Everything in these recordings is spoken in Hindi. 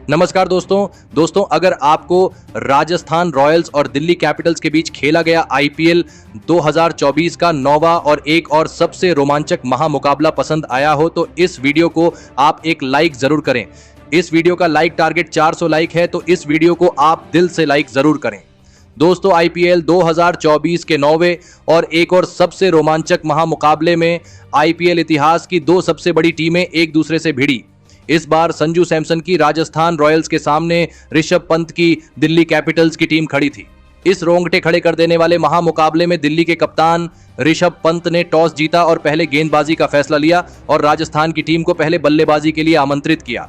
नमस्कार दोस्तों अगर आपको राजस्थान रॉयल्स और दिल्ली कैपिटल्स के बीच खेला गया आईपीएल 2024 का नौवां और एक और सबसे रोमांचक महामुकाबला पसंद आया हो तो इस वीडियो को आप एक लाइक जरूर करें। इस वीडियो का लाइक टारगेट 400 लाइक है तो इस वीडियो को आप दिल से लाइक जरूर करें। दोस्तों आईपीएल 2024 के नौवें और एक और सबसे रोमांचक महामुकाबले में आईपीएल इतिहास की दो सबसे बड़ी टीमें एक दूसरे से भिड़ी। इस बार संजू सैमसन की राजस्थान रॉयल्स के सामने ऋषभ पंत की दिल्ली कैपिटल्स की टीम खड़ी थी। इस रोंगटे खड़े कर देने वाले महामुकाबले में दिल्ली के कप्तान ऋषभ पंत ने टॉस जीता और पहले गेंदबाजी का फैसला लिया और राजस्थान की टीम को पहले बल्लेबाजी के लिए आमंत्रित किया।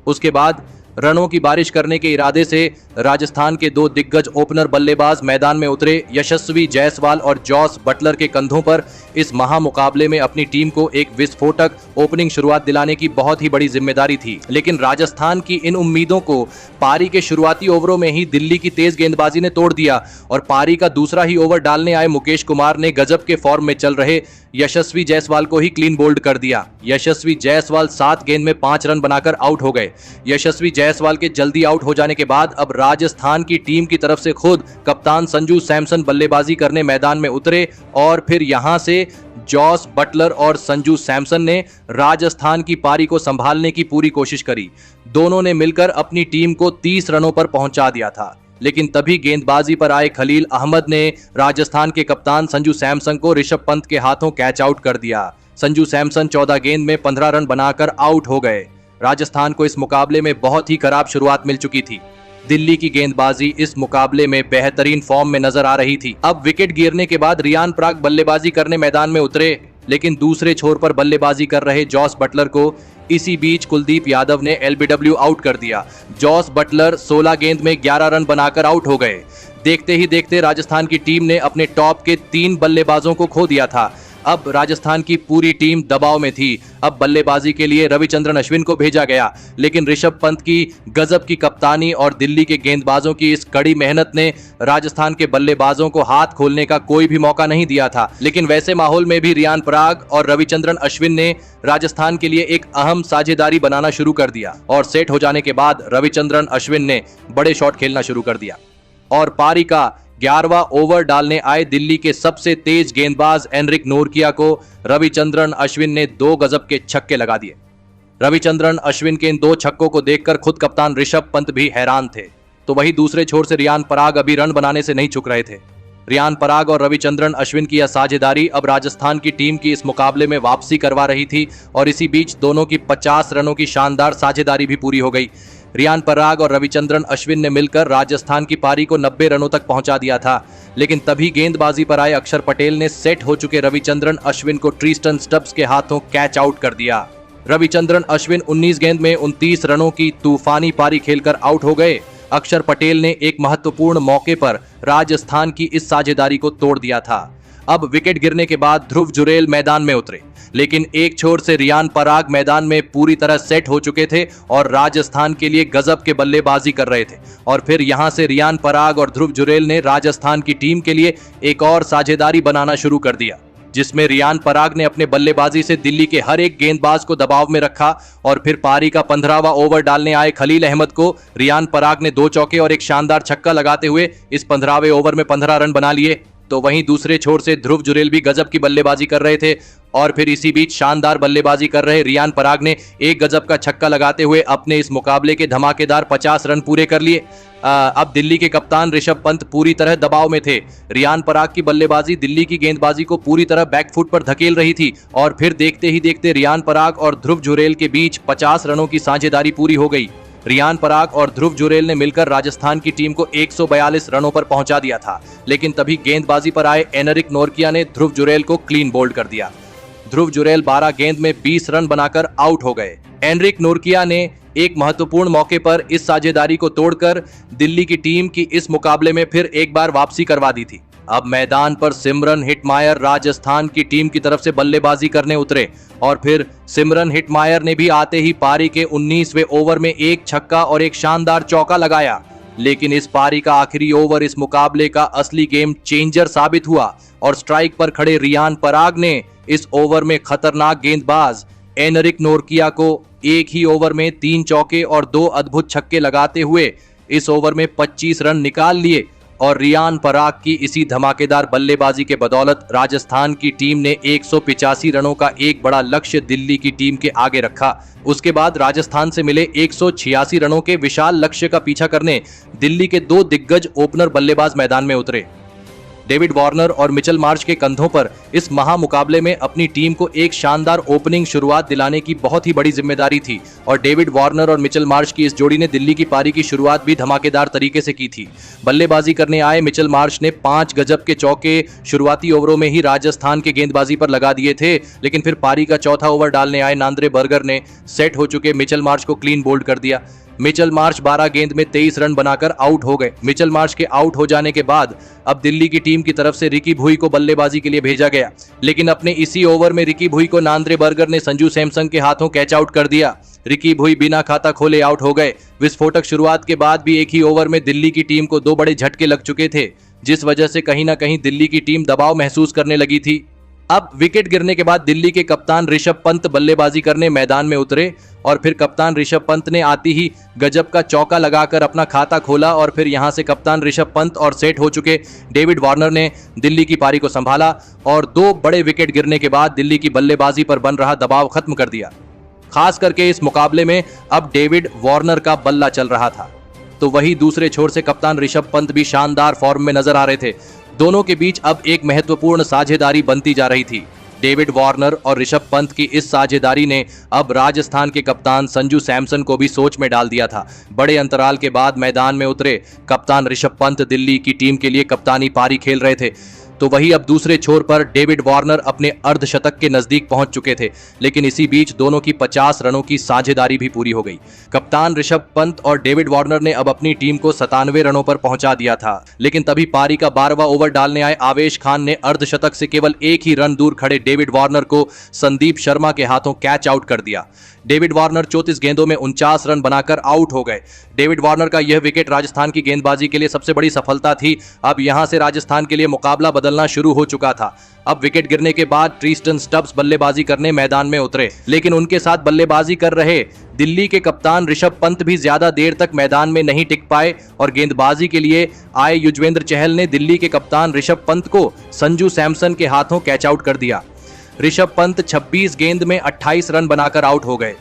उसके बाद रनों की बारिश करने के इरादे से राजस्थान के दो दिग्गज ओपनर बल्लेबाज मैदान में उतरे। यशस्वी जायसवाल और जॉस बटलर के कंधों पर इस महामुकाबले में अपनी टीम को एक विस्फोटक ओपनिंग शुरुआत दिलाने की बहुत ही बड़ी जिम्मेदारी थी, लेकिन राजस्थान की इन उम्मीदों को पारी के शुरुआती ओवरों में ही दिल्ली की तेज गेंदबाजी ने तोड़ दिया और पारी का दूसरा ही ओवर डालने आए मुकेश कुमार ने गजब के फॉर्म में चल रहे यशस्वी जायसवाल को ही क्लीन बोल्ड कर दिया। यशस्वी जायसवाल 7 गेंद में 5 रन बनाकर आउट हो गए। यशस्वी जायसवाल के जल्दी आउट हो जाने के बाद अब राजस्थान की टीम की तरफ से खुद कप्तान संजू सैमसन बल्लेबाजी करने मैदान में उतरे और फिर यहां से जॉस बटलर और संजू सैमसन ने राजस्थान की पारी को संभालने की पूरी कोशिश करी। दोनों ने मिलकर अपनी टीम को 30 रनों पर पहुंचा दिया था, लेकिन तभी गेंदबाजी पर आए खलील अहमद ने राजस्थान के कप्तान संजू सैमसन को ऋषभ पंत के हाथों कैच आउट कर दिया। संजू सैमसन 14 गेंद में 15 रन बनाकर आउट हो गए। राजस्थान को इस मुकाबले में बहुत ही खराब शुरुआत मिल चुकी थी। दिल्ली की गेंदबाजी इस मुकाबले में बेहतरीन फॉर्म में नजर आ रही थी। अब विकेट गिरने के बाद रियान पराग बल्लेबाजी करने मैदान में उतरे, लेकिन दूसरे छोर पर बल्लेबाजी कर रहे जॉस बटलर को इसी बीच कुलदीप यादव ने एलबीडब्ल्यू आउट कर दिया। जॉस बटलर 16 गेंद में 11 रन बनाकर आउट हो गए। देखते ही देखते राजस्थान की टीम ने अपने टॉप के 3 बल्लेबाजों को खो दिया था। अब राजस्थान की पूरी टीम दबाव में थी। अब बल्लेबाजी के लिए रविचंद्रन अश्विन को भेजा गया, लेकिन ऋषभ पंत की गजब की कप्तानी और दिल्ली के गेंदबाजों की इस कड़ी मेहनत ने राजस्थान के बल्लेबाजों को हाथ खोलने का कोई भी मौका नहीं दिया था। लेकिन वैसे माहौल में भी रियान पराग और रविचंद्रन अश्विन ने राजस्थान के लिए एक अहम साझेदारी बनाना शुरू कर दिया और सेट हो जाने के बाद रविचंद्रन अश्विन ने बड़े शॉट खेलना शुरू कर दिया और पारी का 11वां ओवर डालने आए दिल्ली के सबसे तेज गेंदबाज एनरिक नोरकिया को रविचंद्रन अश्विन ने 2 गजब के छक्के लगा दिए। रविचंद्रन अश्विन के इन 2 छक्कों को देखकर खुद कप्तान ऋषभ पंत भी हैरान थे। तो वहीं दूसरे छोर से रियान पराग अभी रन बनाने से नहीं चूक रहे थे। रियान पराग और रविचंद्रन अश्विन की यह साझेदारी अब राजस्थान की टीम की इस मुकाबले में वापसी करवा रही थी और इसी बीच दोनों की 50 रनों की शानदार साझेदारी भी पूरी हो गई। रियान पराग और रविचंद्रन अश्विन ने मिलकर राजस्थान की पारी को 90 रनों तक पहुंचा दिया था, लेकिन तभी गेंदबाजी पर आए अक्षर पटेल ने सेट हो चुके रविचंद्रन अश्विन को ट्रिस्टन स्टब्स के हाथों कैच आउट कर दिया। रविचंद्रन अश्विन 19 गेंद में 29 रनों की तूफानी पारी खेलकर आउट हो गए। अक्षर पटेल ने एक महत्वपूर्ण मौके पर राजस्थान की इस साझेदारी को तोड़ दिया था। अब विकेट गिरने के बाद ध्रुव जुरेल मैदान में उतरे, लेकिन एक छोर से रियान पराग मैदान में पूरी तरह सेट हो चुके थे और राजस्थान के लिए गजब के बल्लेबाजी कर रहे थे। और फिर यहां से रियान पराग और ध्रुव जुरेल ने राजस्थान की टीम के लिए एक और साझेदारी बनाना शुरू कर दिया, जिसमें रियान पराग ने अपने बल्लेबाजी से दिल्ली के हर एक गेंदबाज को दबाव में रखा और फिर पारी का 15वां ओवर डालने आए खलील अहमद को रियान पराग ने 2 चौके और एक शानदार छक्का लगाते हुए इस 15वें ओवर में 15 रन बना लिए। तो वहीं दूसरे छोर से ध्रुव जुरेल भी गजब की बल्लेबाजी कर रहे थे और फिर इसी बीच शानदार बल्लेबाजी कर रहे रियान पराग ने एक गजब का छक्का लगाते हुए अपने इस मुकाबले के धमाकेदार 50 रन पूरे कर लिए। अब दिल्ली के कप्तान ऋषभ पंत पूरी तरह दबाव में थे। रियान पराग की बल्लेबाजी दिल्ली की गेंदबाजी को पूरी तरह बैकफुट पर धकेल रही थी और फिर देखते ही देखते रियान पराग और ध्रुव जुरेल के बीच 50 रनों की साझेदारी पूरी हो गई। रियान पराग और ध्रुव जुरेल ने मिलकर राजस्थान की टीम को 142 रनों पर पहुंचा दिया था, लेकिन तभी गेंदबाजी पर आए एनरिक नोरकिया ने ध्रुव जुरेल को क्लीन बोल्ड कर दिया। ध्रुव जुरेल 12 गेंद में 20 रन बनाकर आउट हो गए। एनरिक नोरकिया ने एक महत्वपूर्ण मौके पर इस साझेदारी को तोड़कर दिल्ली की टीम की इस मुकाबले में फिर एक बार वापसी करवा दी थी। अब मैदान पर सिमरन हिटमायर राजस्थान की टीम की तरफ से बल्लेबाजी करने उतरे और फिर सिमरन हिटमायर ने भी आते ही पारी के 19वें ओवर में एक छक्का और एक शानदार चौका लगाया। लेकिन इस पारी का आखिरी ओवर इस मुकाबले का असली गेम चेंजर साबित हुआ और स्ट्राइक पर खड़े रियान पराग ने इस ओवर में खतरनाक गेंदबाज एनरिक नोरकिया को एक ही ओवर में 3 चौके और 2 अद्भुत छक्के लगाते हुए इस ओवर में 25 रन निकाल लिए और रियान पराग की इसी धमाकेदार बल्लेबाजी के बदौलत राजस्थान की टीम ने 185 रनों का एक बड़ा लक्ष्य दिल्ली की टीम के आगे रखा। उसके बाद राजस्थान से मिले 186 रनों के विशाल लक्ष्य का पीछा करने दिल्ली के 2 दिग्गज ओपनर बल्लेबाज मैदान में उतरे। डेविड वार्नर और मिचेल मार्श के कंधों पर इस महामुकाबले में अपनी टीम को एक शानदार ओपनिंग शुरुआत दिलाने की बहुत ही बड़ी जिम्मेदारी थी और डेविड वार्नर और मिचेल मार्श की इस जोड़ी ने दिल्ली की पारी की शुरुआत भी धमाकेदार तरीके से की थी। बल्लेबाजी करने आए मिचेल मार्श ने 5 गजब के चौके शुरुआती ओवरों में ही राजस्थान के गेंदबाजी पर लगा दिए थे, लेकिन फिर पारी का चौथा ओवर डालने आए नांद्रे बर्गर ने सेट हो चुके मिचेल मार्श को क्लीन बोल्ड कर दिया। मिचेल मार्श 12 गेंद में 23 रन बनाकर आउट हो गए। मिचेल मार्श के आउट हो जाने के बाद अब दिल्ली की टीम की तरफ से रिकी भुई को बल्लेबाजी के लिए भेजा गया, लेकिन अपने इसी ओवर में रिकी भुई को नांद्रे बर्गर ने संजू सैमसन के हाथों कैच आउट कर दिया। रिकी भुई बिना खाता खोले आउट हो गए। विस्फोटक शुरुआत के बाद भी एक ही ओवर में दिल्ली की टीम को 2 बड़े झटके लग चुके थे, जिस वजह से कहीं ना कहीं दिल्ली की टीम दबाव महसूस करने लगी थी। अब विकेट गिरने के बाद दिल्ली के कप्तान ऋषभ पंत बल्लेबाजी करने मैदान में उतरे और फिर कप्तान ऋषभ पंत ने आती ही गजब का चौका लगाकर अपना खाता खोला और फिर यहां से कप्तान ऋषभ पंत और सेट हो चुके डेविड वार्नर ने दिल्ली की पारी को संभाला और 2 बड़े विकेट गिरने के बाद दिल्ली की बल्लेबाजी पर बन रहा दबाव खत्म कर दिया। खास करके इस मुकाबले में अब डेविड वार्नर का बल्ला चल रहा था, तो वही दूसरे छोर से कप्तान ऋषभ पंत भी शानदार फॉर्म में नजर आ रहे थे। दोनों के बीच अब एक महत्वपूर्ण साझेदारी बनती जा रही थी। डेविड वार्नर और ऋषभ पंत की इस साझेदारी ने अब राजस्थान के कप्तान संजू सैमसन को भी सोच में डाल दिया था। बड़े अंतराल के बाद मैदान में उतरे कप्तान ऋषभ पंत दिल्ली की टीम के लिए कप्तानी पारी खेल रहे थे, तो वही अब दूसरे छोर पर डेविड वार्नर अपने अर्धशतक के नजदीक पहुंच चुके थे, लेकिन इसी बीच दोनों की 50 रनों की साझेदारी भी पूरी हो गई। कप्तान ऋषभ पंत और डेविड वार्नर ने अब अपनी टीम को 97 रनों पर पहुंचा दिया था, लेकिन तभी पारी का 12वां ओवर डालने आए आवेश खान ने अर्धशतक से केवल 1 ही रन दूर खड़े डेविड वार्नर को संदीप शर्मा के हाथों कैच आउट कर दिया। डेविड वार्नर 34 गेंदों में 49 रन बनाकर आउट हो गए। डेविड वार्नर का यह विकेट राजस्थान की गेंदबाजी के लिए सबसे बड़ी सफलता थी। अब यहां से राजस्थान के लिए मुकाबला बदलना शुरू हो चुका था। अब विकेट गिरने के बाद ट्रिस्टन स्टब्स बल्लेबाजी करने मैदान में उतरे, लेकिन उनके साथ बल्लेबाजी कर रहे दिल्ली के कप्तान ऋषभ पंत भी ज्यादा देर तक मैदान में नहीं टिक पाए और गेंदबाजी के लिए आए युजवेंद्र चहल ने दिल्ली के कप्तान ऋषभ पंत को संजू सैमसन के हाथों कैच आउट कर दिया। ऋषभ पंत 26 गेंद में 28 रन बनाकर आउट हो गए।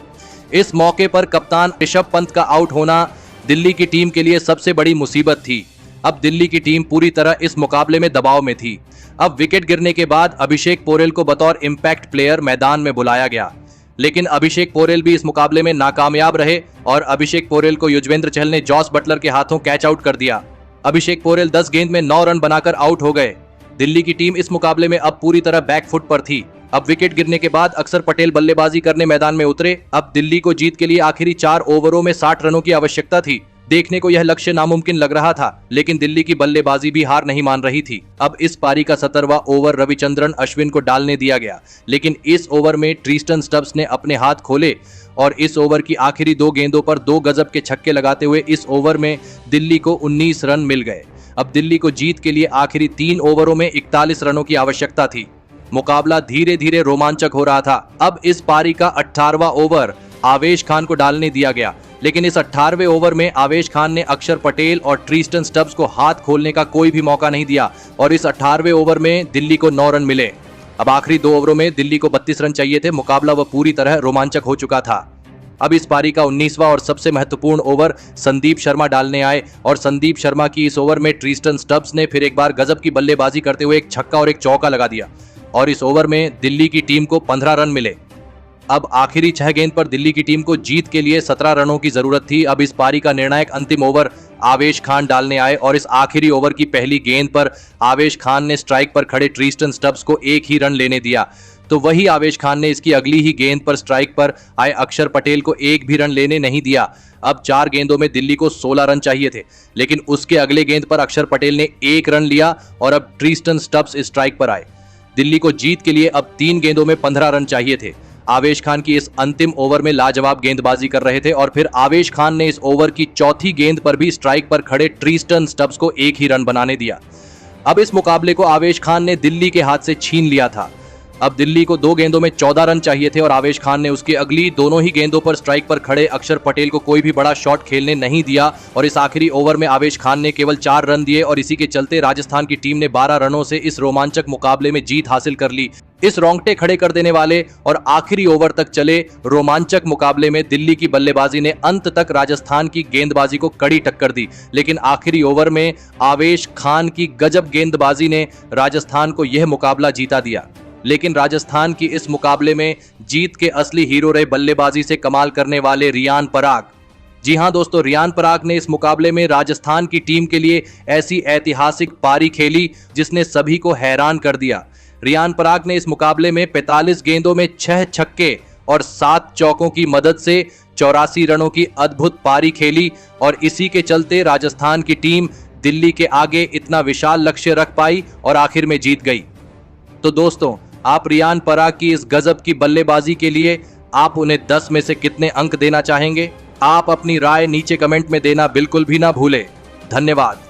इस मौके पर कप्तान ऋषभ पंत का आउट होना दिल्ली की टीम के लिए सबसे बड़ी मुसीबत थी। अब दिल्ली की टीम पूरी तरह इस मुकाबले में दबाव में थी। अब विकेट गिरने के बाद अभिषेक पोरेल को बतौर इंपैक्ट प्लेयर मैदान में बुलाया गया, लेकिन अभिषेक पोरेल भी इस मुकाबले में नाकामयाब रहे और अभिषेक पोरेल को युजवेंद्र चहल ने जॉस बटलर के हाथों कैच आउट कर दिया। अभिषेक पोरेल 10 गेंद में 9 रन बनाकर आउट हो गए। दिल्ली की टीम इस मुकाबले में अब पूरी तरह बैकफुट पर थी। अब विकेट गिरने के बाद अक्षर पटेल बल्लेबाजी करने मैदान में उतरे। अब दिल्ली को जीत के लिए आखिरी 4 ओवरों में 60 रनों की आवश्यकता थी। देखने को यह लक्ष्य नामुमकिन लग रहा था, लेकिन दिल्ली की बल्लेबाजी भी हार नहीं मान रही थी। अब इस पारी का 17वां ओवर रविचंद्रन अश्विन को डालने दिया गया, लेकिन इस ओवर में ट्रिस्टन स्टब्स ने अपने हाथ खोले और इस ओवर की आखिरी 2 गेंदों पर 2 गजब के छक्के लगाते हुए इस ओवर में दिल्ली को 19 रन मिल गए। अब दिल्ली को जीत के लिए आखिरी 3 ओवरों में 41 रनों की आवश्यकता थी। मुकाबला धीरे धीरे रोमांचक हो रहा था। अब इस पारी का 18वां ओवर आवेश खान को डालने दिया गया, लेकिन इस 18वें ओवर में आवेश खान ने अक्षर पटेल और ट्रिस्टन स्टब्स को हाथ खोलने का कोई भी मौका नहीं दिया और इस 18वें ओवर में दिल्ली को 9 रन मिले। अब आखिरी 2 ओवरों में दिल्ली को 32 रन चाहिए थे। मुकाबला वह पूरी तरह रोमांचक हो चुका था। अब इस पारी का 19वां और सबसे महत्वपूर्ण ओवर संदीप शर्मा डालने आए और संदीप शर्मा की इस ओवर में ट्रिस्टन स्टब्स ने फिर एक बार गजब की बल्लेबाजी करते हुए एक छक्का और एक चौका लगा दिया और इस ओवर में दिल्ली की टीम को 15 रन मिले। अब आखिरी 6 गेंद पर दिल्ली की टीम को जीत के लिए 17 रनों की जरूरत थी। अब इस पारी का निर्णायक अंतिम ओवर आवेश खान डालने आए और इस आखिरी ओवर की पहली गेंद पर आवेश खान ने स्ट्राइक पर खड़े ट्रिस्टन स्टब्स को 1 ही रन लेने दिया, तो वही आवेश खान ने इसकी अगली ही गेंद पर स्ट्राइक पर आए अक्षर पटेल को 1 भी रन लेने नहीं दिया। अब 4 गेंदों में दिल्ली को 16 रन चाहिए थे, लेकिन उसके अगले गेंद पर अक्षर पटेल ने 1 रन लिया और अब ट्रिस्टन स्टब्स स्ट्राइक पर आए। दिल्ली को जीत के लिए अब 3 गेंदों में 15 रन चाहिए थे। आवेश खान की इस अंतिम ओवर में लाजवाब गेंदबाजी कर रहे थे और फिर आवेश खान ने इस ओवर की चौथी गेंद पर भी स्ट्राइक पर खड़े ट्रिस्टन स्टब्स को 1 ही रन बनाने दिया। अब इस मुकाबले को आवेश खान ने दिल्ली के हाथ से छीन लिया था। अब दिल्ली को 2 गेंदों में 14 रन चाहिए थे और आवेश खान ने उसकी अगली दोनों ही गेंदों पर स्ट्राइक पर खड़े अक्षर पटेल को कोई भी बड़ा शॉट खेलने नहीं दिया और इस आखिरी ओवर में आवेश खान ने केवल 4 रन दिए और इसी के चलते राजस्थान की टीम ने 12 रनों से इस रोमांचक मुकाबले में जीत हासिल कर ली। इस रोंगटे खड़े कर देने वाले और आखिरी ओवर तक चले रोमांचक मुकाबले में दिल्ली की बल्लेबाजी ने अंत तक राजस्थान की गेंदबाजी को कड़ी टक्कर दी, लेकिन आखिरी ओवर में आवेश खान की गजब गेंदबाजी ने राजस्थान को यह मुकाबला जीता दिया। लेकिन राजस्थान की इस मुकाबले में जीत के असली हीरो रहे बल्लेबाजी से कमाल करने वाले रियान पराग। जी हां दोस्तों, रियान पराग ने इस मुकाबले में राजस्थान की टीम के लिए ऐसी ऐतिहासिक पारी खेली जिसने सभी को हैरान कर दिया। रियान पराग ने इस मुकाबले में 45 गेंदों में 6 छक्के और 7 चौकों की मदद से 84 रनों की अद्भुत पारी खेली और इसी के चलते राजस्थान की टीम दिल्ली के आगे इतना विशाल लक्ष्य रख पाई और आखिर में जीत गई। तो दोस्तों, आप रियान पराग की इस गजब की बल्लेबाजी के लिए आप उन्हें 10 में से कितने अंक देना चाहेंगे? आप अपनी राय नीचे कमेंट में देना बिल्कुल भी ना भूलें। धन्यवाद।